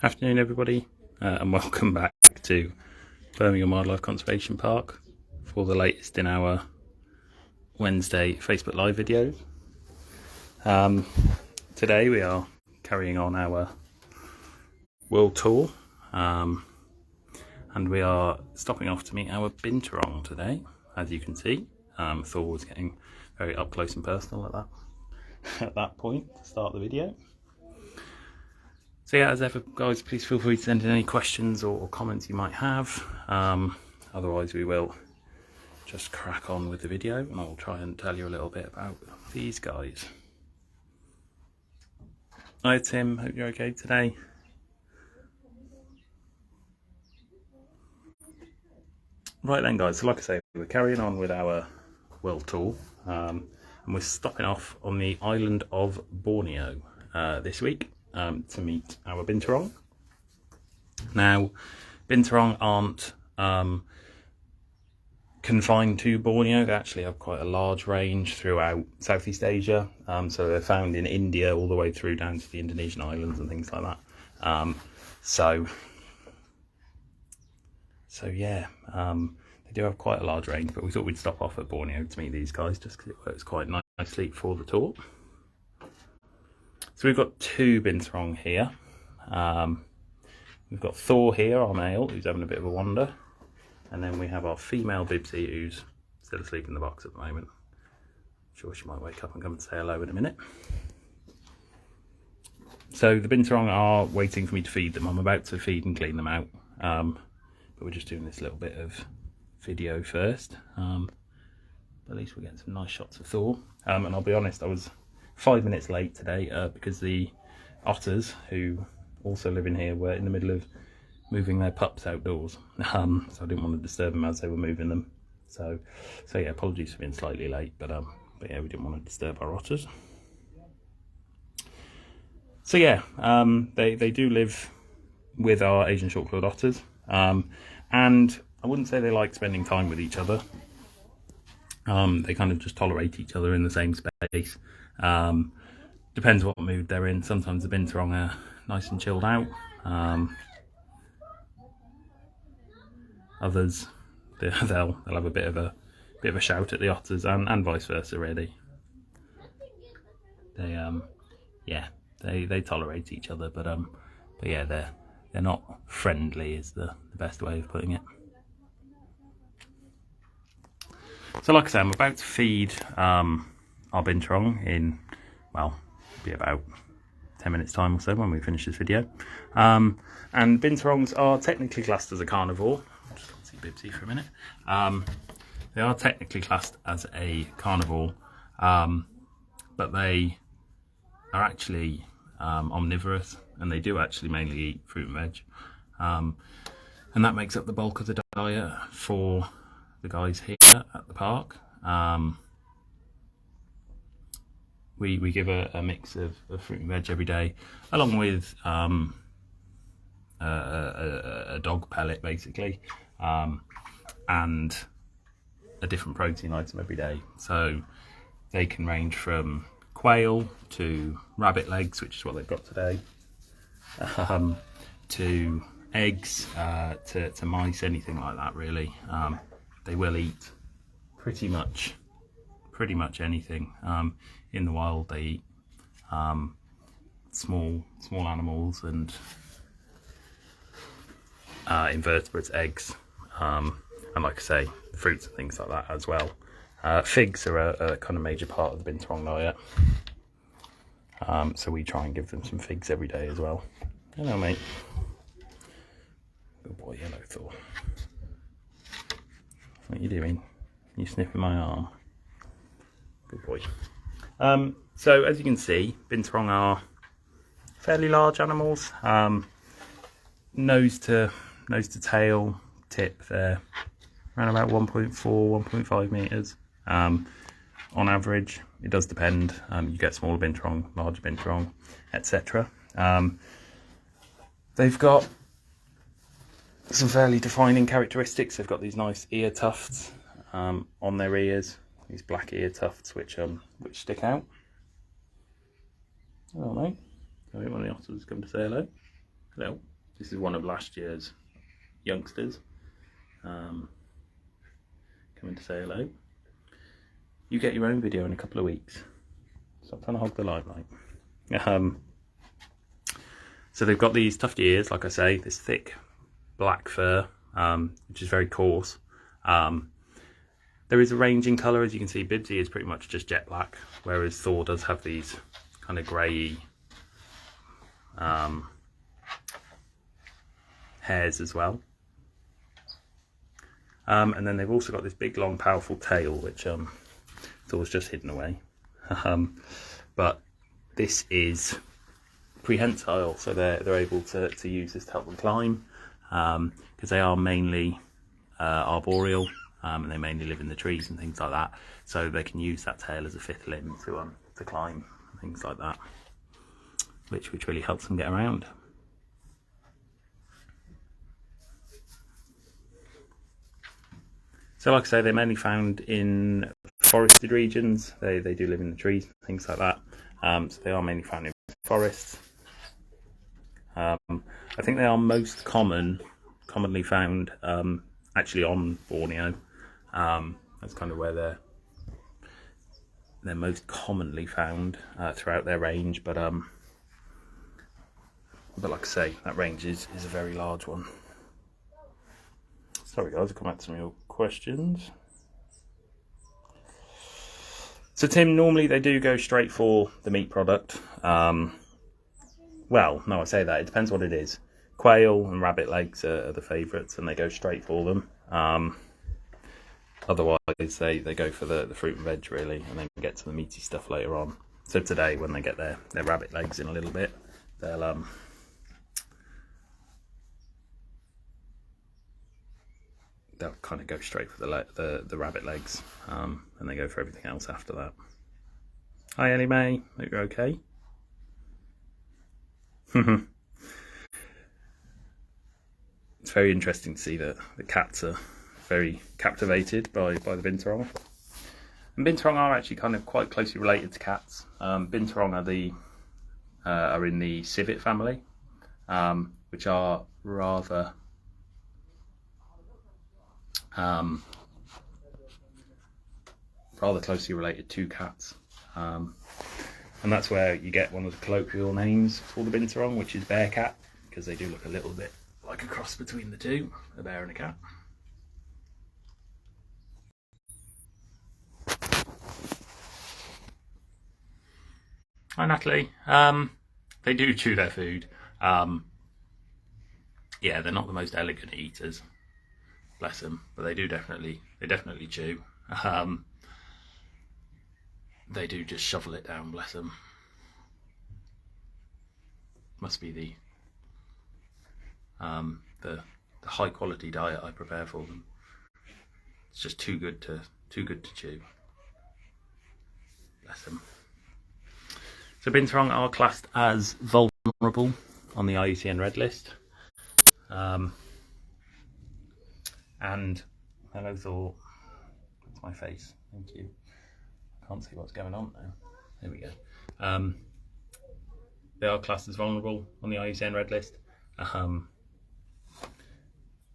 Afternoon everybody, and welcome back to Birmingham Wildlife Conservation Park for the latest in our Wednesday Facebook Live video. Today we are carrying on our world tour, and we are stopping off to meet our Binturong today. As you can see, Thor was getting very up close and personal at that point to start the video. So yeah, as ever guys, please feel free to send in any questions or comments you might have. Otherwise we will just crack on with the video and I'll try and tell you a little bit about these guys. Hi Tim, hope you're okay today. Right then guys, so like I say, we're carrying on with our world tour, and we're stopping off on the island of Borneo this week. To meet our Binturong. Now, Binturong aren't confined to Borneo. They actually have quite a large range throughout Southeast Asia. So they're found in India all the way through down to the Indonesian islands and things like that. So yeah, they do have quite a large range, but we thought we'd stop off at Borneo to meet these guys just because it works quite nicely for the tour. So we've got two Binturong here. We've got Thor here, our male, who's having a bit of a wander. And then we have our female Bibsy, who's still asleep in the box at the moment. I'm sure she might wake up and come and say hello in a minute. So the Binturong are waiting for me to feed them. I'm about to feed and clean them out. But we're just doing this little bit of video first. But at least we're getting some nice shots of Thor. And I'll be honest, I was 5 minutes late today because the otters, who also live in here, were in the middle of moving their pups outdoors. So I didn't want to disturb them as they were moving them. So yeah, apologies for being slightly late, but yeah, we didn't want to disturb our otters. So yeah, they do live with our Asian short-clawed otters, and I wouldn't say they like spending time with each other. They kind of just tolerate each other in the same space. Depends what mood they're in. Sometimes the Binturong are nice and chilled out. Others, they'll have a bit of a shout at the otters, and vice versa. Really, they tolerate each other, but yeah, they're not friendly is the best way of putting it. So like I say, I'm about to feed our Binturong in, well, be about 10 minutes time or so when we finish this video. And Binturongs are technically classed as a carnivore. I'll just see Bibsy for a minute. They are technically classed as a carnivore, but they are actually omnivorous, and they do actually mainly eat fruit and veg. And that makes up the bulk of the diet for the guys here at the park. We give a mix of fruit and veg every day, along with a dog pellet basically, and a different protein item every day. So they can range from quail to rabbit legs, which is what they've got today, to eggs, to mice, anything like that really. They will eat pretty much anything. In the wild they eat small animals and invertebrates, eggs, and like I say, fruits and things like that as well. Figs are a kind of major part of the Binturong diet, so we try and give them some figs every day as well. Hello mate. Good boy, hello Thor. What are you doing? You sniffing my arm? Good boy. So as you can see, Binturong are fairly large animals. Nose to tail tip, they're around about 1.4, 1.5 meters. On average, it does depend. You get smaller Binturong, larger Binturong, etc. They've got some fairly defining characteristics. They've got these nice ear tufts on their ears, these black ear tufts which stick out. Hello mate. One of the otters come to say hello. Hello. This is one of last year's youngsters coming to say hello. You get your own video in a couple of weeks. Stop trying to hog the limelight. So they've got these tufty ears, like I say, this thick black fur, which is very coarse. There is a range in colour, as you can see. Bibsy is pretty much just jet black, whereas Thor does have these kind of grey hairs as well. And then they've also got this big, long, powerful tail, which Thor's just hidden away. But this is prehensile, so they're able to use this to help them climb, because they are mainly arboreal, and they mainly live in the trees and things like that. So they can use that tail as a fifth limb to climb and things like that, which really helps them get around. So like I say, they're mainly found in forested regions. They do live in the trees, things like that. So they are mainly found in forests. I think they are most commonly found actually on Borneo. That's kind of where they're most commonly found throughout their range. But like I say, that range is a very large one. Sorry guys, I'll come back to some of your questions. So Tim, normally they do go straight for the meat product. Well, no, I say that, it depends what it is. Quail and rabbit legs are the favourites, and they go straight for them. Otherwise they go for the fruit and veg really, and then get to the meaty stuff later on. So today, when they get their rabbit legs in a little bit, they'll kind of go straight for the rabbit legs, and they go for everything else after that. Hi Ellie Mae, hope you're okay. It's very interesting to see that the cats are very captivated by the Binturong. And Binturong are actually kind of quite closely related to cats. Binturong are in the civet family, which are rather closely related to cats, and that's where you get one of the colloquial names for the Binturong, which is bear cat, because they do look a little bit like a cross between the two, a bear and a cat. Hi Natalie. They do chew their food. Yeah, they're not the most elegant eaters, bless them, but they definitely chew. They do just shovel it down, bless them. Must be the high quality diet I prepare for them. It's just too good to chew. Bless them. So Binturong are classed as vulnerable on the IUCN Red List. And hello Thor. That's my face. Thank you. Can't see what's going on now. There we go. They are classed as vulnerable on the IUCN Red List,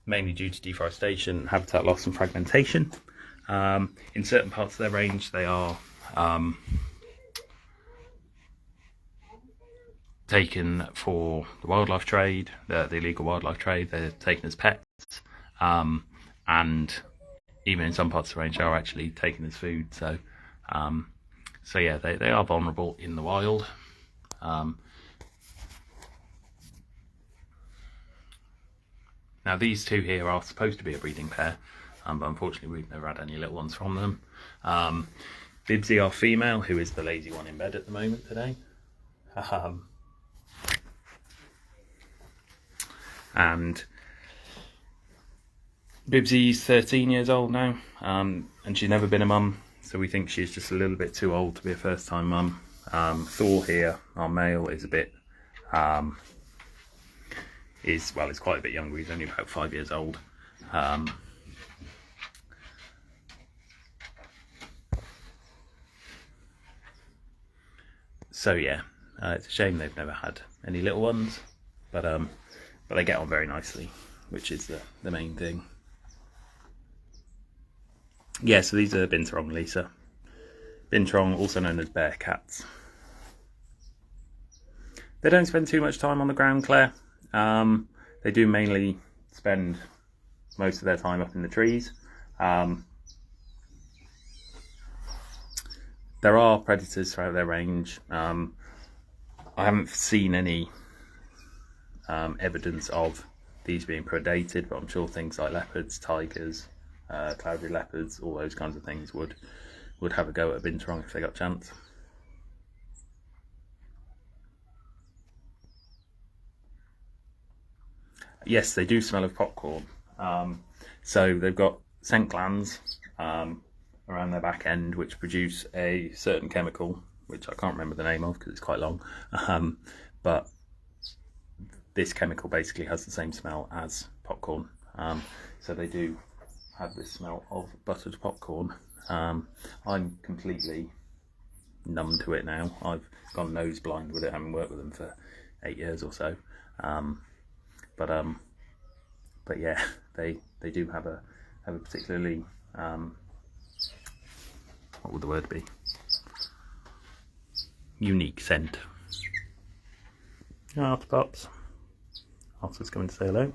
mainly due to deforestation, habitat loss and fragmentation. In certain parts of their range they are taken for the wildlife trade, the illegal wildlife trade. They're taken as pets, and even in some parts of the range they are actually taken as food. So yeah, they are vulnerable in the wild. Now these two here are supposed to be a breeding pair, but unfortunately we've never had any little ones from them. Bibsy, our female, who is the lazy one in bed at the moment today. And Bibsy's 13 years old now, and she's never been a mum, so we think she's just a little bit too old to be a first time mum. Thor here, our male, is a bit is quite a bit younger. He's only about 5 years old. So yeah, it's a shame they've never had any little ones, but but they get on very nicely, which is the main thing. Yeah, so these are Binturong Lisa. Binturong, also known as bear cats. They don't spend too much time on the ground, Claire. They do mainly spend most of their time up in the trees. There are predators throughout their range. I haven't seen any evidence of these being predated, but I'm sure things like leopards, tigers, clouded leopards, all those kinds of things would have a go at a Binturong if they got a chance. Yes, they do smell of popcorn. So they've got scent glands around their back end, which produce a certain chemical, which I can't remember the name of because it's quite long. But this chemical basically has the same smell as popcorn. So they do have this smell of buttered popcorn. I'm completely numb to it now. I've gone nose blind with it, having worked with them for 8 years or so. But yeah, they do have a particularly what would the word be? Unique scent. Otter pups. Otter's coming to say hello.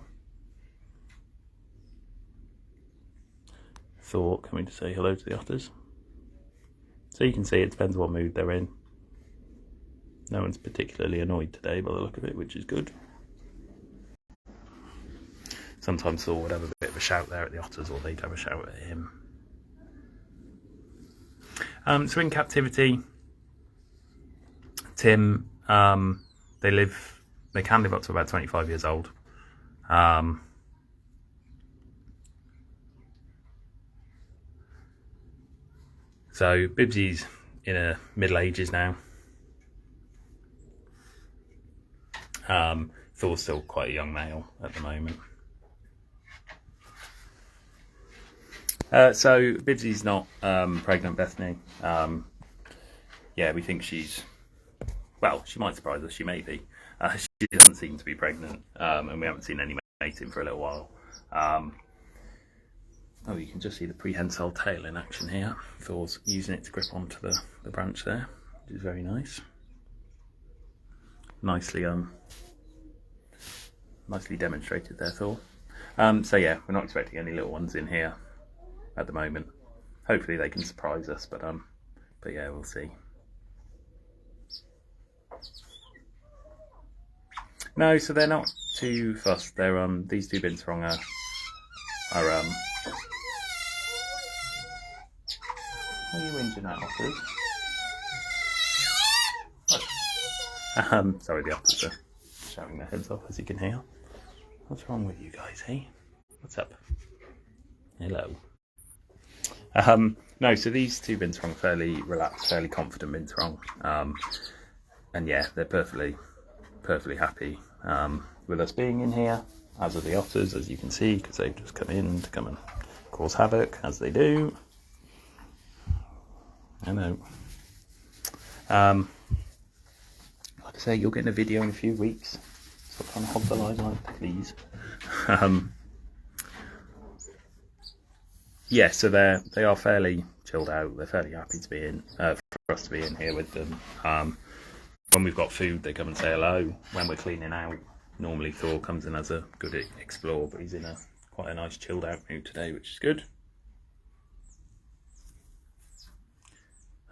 Thor coming to say hello to the otters. So you can see it depends what mood they're in. No one's particularly annoyed today by the look of it, which is good. Sometimes Thor would have a bit of a shout there at the otters, or they'd have a shout at him. So in captivity, Tim, they can live up to about 25 years old. So Bibsy's in her middle ages now. Thor's still quite a young male at the moment. So Bibsy's not pregnant, Bethany. Yeah, we think she's, well, she might surprise us, she may be. She doesn't seem to be pregnant, and we haven't seen any mating for a little while. Oh, you can just see the prehensile tail in action here. Thor's using it to grip onto the branch there, which is very nice. Nicely demonstrated there, Thor. So yeah, we're not expecting any little ones in here at the moment. Hopefully they can surprise us, but yeah, we'll see. No, so they're not too fussed. They're these two Binturong are what are you whinging at, otters? Sorry, the otters are shouting their heads off, as you can hear. What's wrong with you guys, hey? What's up? Hello. No, so these two Binturong are fairly relaxed, fairly confident Binturong. And yeah, they're perfectly happy with us being in here, as are the otters, as you can see, because they've just come in to come and cause havoc, as they do. I know. Like I say, you're getting a video in a few weeks. Stop trying to hog the limelight, please. Yeah, so they are fairly chilled out. They're fairly happy to be in, for us to be in here with them. When we've got food, they come and say hello. When we're cleaning out, normally Thor comes in as a good explore, but he's in quite a nice chilled out mood today, which is good.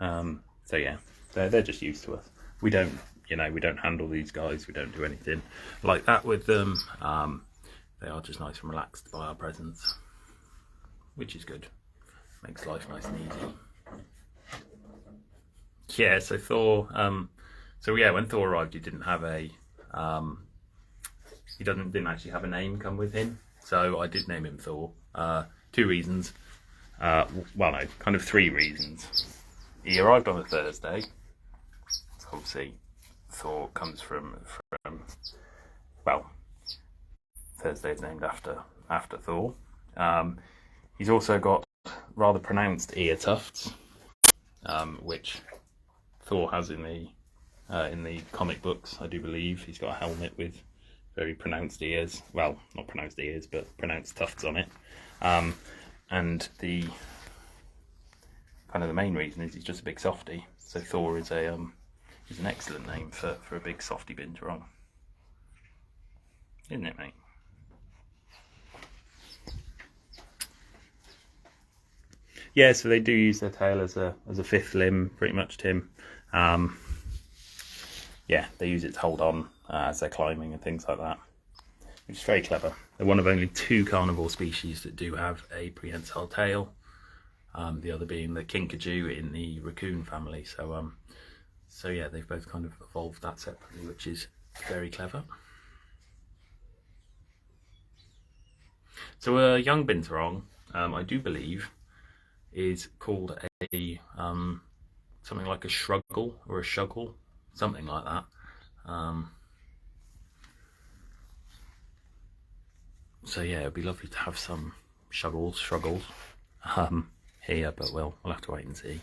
So yeah, they're just used to us. We don't handle these guys. We don't do anything like that with them. They are just nice and relaxed by our presence, which is good. Makes life nice and easy. Yeah, so Thor. So yeah, when Thor arrived, he didn't have didn't actually have a name come with him. So I did name him Thor. 2 reasons. Well, no, kind of 3 reasons. He arrived on a Thursday. So obviously, Thor comes from well, Thursday is named after Thor. He's also got rather pronounced ear tufts, which Thor has in the comic books, I do believe. He's got a helmet with very pronounced ears. Well, not pronounced ears, but pronounced tufts on it. And the kind of the main reason is he's just a big softie. So Thor is an excellent name for a big softie Binturong, isn't it, mate? Yeah, so they do use their tail as a fifth limb, pretty much, Tim. Yeah, they use it to hold on as they're climbing and things like that, which is very clever. They're one of only 2 carnivore species that do have a prehensile tail. The other being the kinkajou in the raccoon family. So yeah, they've both kind of evolved that separately, which is very clever. So a young Binturong, I do believe, is called a something like a shruggle or a shuggle, something like that. So yeah, it'd be lovely to have some shuggles here, but we'll have to wait and see.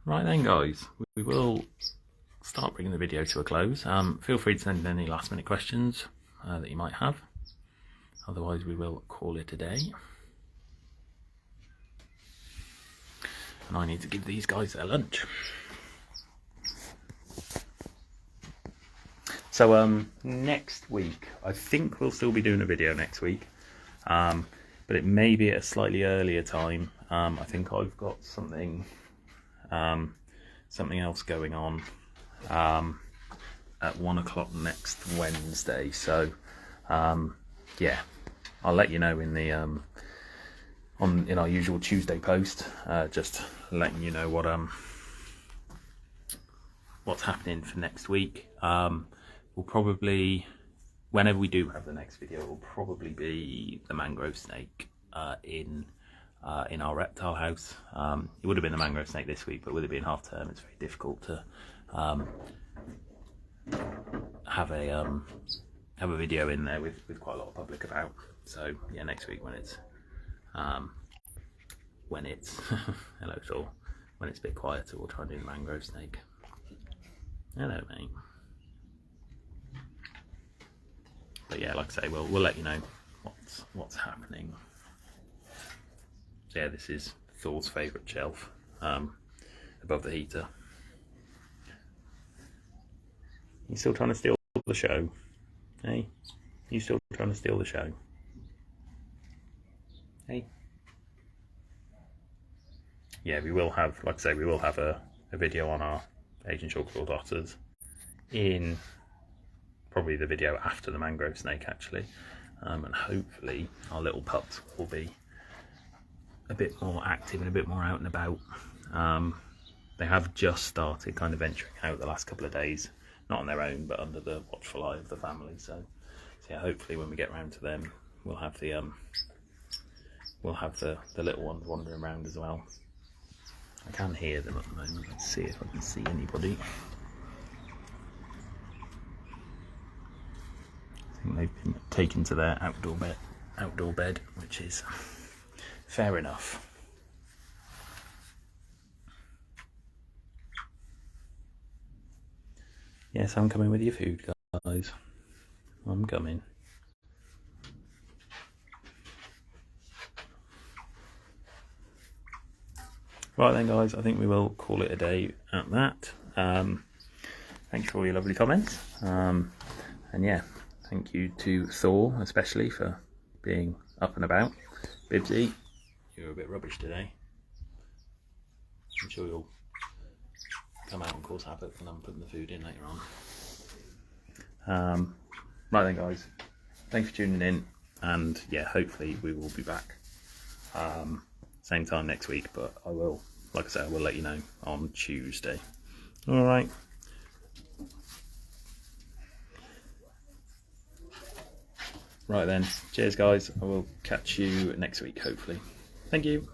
Right then, guys, we will start bringing the video to a close. Feel free to send in any last minute questions that you might have. Otherwise, we will call it a day. And I need to give these guys their lunch. So next week, I think we'll still be doing a video next week, but it may be at a slightly earlier time. I think I've got something else going on at 1 o'clock next Wednesday. So yeah, I'll let you know in the in our usual Tuesday post, just letting you know what's happening for next week. We'll probably, whenever we do have the next video, it will probably be the mangrove snake in our reptile house. It would have been the mangrove snake this week, but with it being half term, it's very difficult to have a video in there with quite a lot of public about. So yeah, next week when it's hello Thor, when it's a bit quieter, we'll try and do the mangrove snake. Hello, mate. But yeah, like I say, we'll let you know what's happening. So yeah, this is Thor's favourite shelf above the heater. You still trying to steal the show? Hey? You still trying to steal the show? Hey? Yeah, we will have, like I say, we will have a video on our Asian short-quilled otters in probably the video after the mangrove snake, actually. And hopefully our little pups will be a bit more active and a bit more out and about. They have just started kind of venturing out the last couple of days, not on their own, but under the watchful eye of the family. So yeah, hopefully when we get round to them, we'll have the little ones wandering around as well. I can hear them at the moment. Let's see if I can see anybody. I think they've been taken to their outdoor bed, which is fair enough. Yes, I'm coming with your food, guys. I'm coming. Right then, guys, I think we will call it a day at that. Thanks for all your lovely comments. And yeah, thank you to Thor, especially, for being up and about. Bibsy, you're a bit rubbish today. I'm sure you'll come out and cause havoc when I'm putting the food in later on. Right then, guys, thanks for tuning in, and yeah, hopefully we will be back same time next week, but I will, like I said, I will let you know on Tuesday. All right. Right then, cheers guys, I will catch you next week hopefully. Thank you.